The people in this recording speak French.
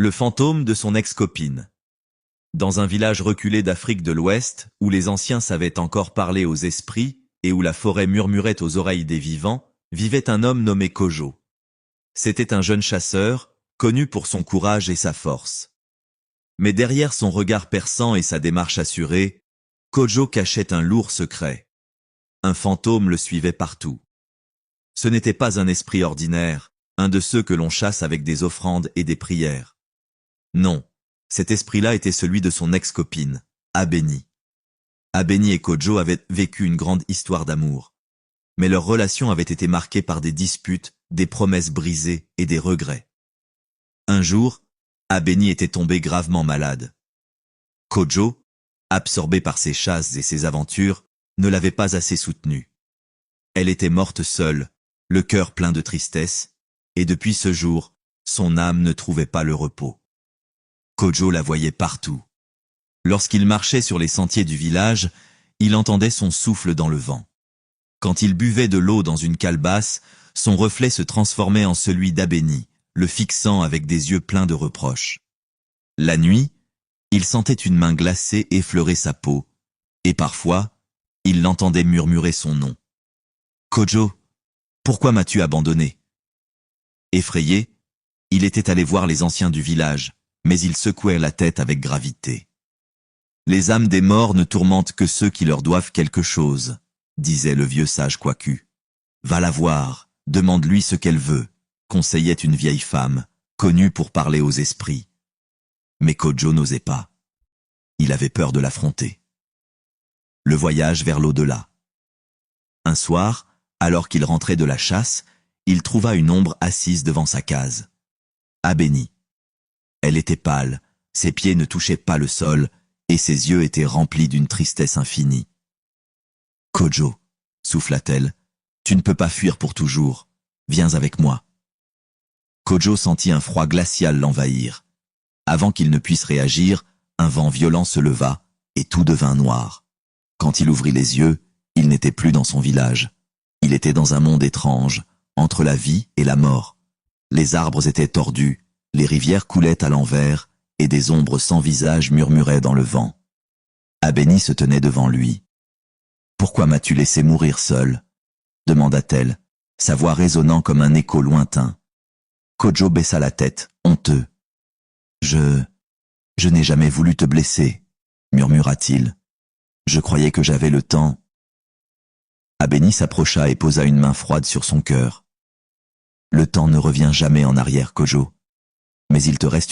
Le fantôme de son ex-copine. Dans un village reculé d'Afrique de l'Ouest, où les anciens savaient encore parler aux esprits, et où la forêt murmurait aux oreilles des vivants, vivait un homme nommé Kojo. C'était un jeune chasseur, connu pour son courage et sa force. Mais derrière son regard perçant et sa démarche assurée, Kojo cachait un lourd secret. Un fantôme le suivait partout. Ce n'était pas un esprit ordinaire, un de ceux que l'on chasse avec des offrandes et des prières. Non, cet esprit-là était celui de son ex-copine, Abeni. Abeni et Kojo avaient vécu une grande histoire d'amour. Mais leur relation avait été marquée par des disputes, des promesses brisées et des regrets. Un jour, Abeni était tombé gravement malade. Kojo, absorbé par ses chasses et ses aventures, ne l'avait pas assez soutenue. Elle était morte seule, le cœur plein de tristesse, et depuis ce jour, son âme ne trouvait pas le repos. Kojo la voyait partout. Lorsqu'il marchait sur les sentiers du village, il entendait son souffle dans le vent. Quand il buvait de l'eau dans une calebasse, son reflet se transformait en celui d'Abeni, le fixant avec des yeux pleins de reproches. La nuit, il sentait une main glacée effleurer sa peau, et parfois, il l'entendait murmurer son nom. « Kojo, pourquoi m'as-tu abandonné ?» Effrayé, il était allé voir les anciens du village, mais ils secouaient la tête avec gravité. « Les âmes des morts ne tourmentent que ceux qui leur doivent quelque chose, » disait le vieux sage Kwaku. « Va la voir, demande-lui ce qu'elle veut, » conseillait une vieille femme, connue pour parler aux esprits. Mais Kojo n'osait pas. Il avait peur de l'affronter. Le voyage vers l'au-delà. Un soir, alors qu'il rentrait de la chasse, il trouva une ombre assise devant sa case. Abeni. Elle était pâle, ses pieds ne touchaient pas le sol, et ses yeux étaient remplis d'une tristesse infinie. « Kojo, souffla-t-elle, tu ne peux pas fuir pour toujours. Viens avec moi. » Kojo sentit un froid glacial l'envahir. Avant qu'il ne puisse réagir, un vent violent se leva, et tout devint noir. Quand il ouvrit les yeux, il n'était plus dans son village. Il était dans un monde étrange, entre la vie et la mort. Les arbres étaient tordus, les rivières coulaient à l'envers, et des ombres sans visage murmuraient dans le vent. Abeni se tenait devant lui. « Pourquoi m'as-tu laissé mourir seul ?» demanda-t-elle, sa voix résonnant comme un écho lointain. Kojo baissa la tête, honteux. « Je n'ai jamais voulu te blesser, » murmura-t-il. « Je croyais que j'avais le temps. » Abeni s'approcha et posa une main froide sur son cœur. « Le temps ne revient jamais en arrière, Kojo, mais il te reste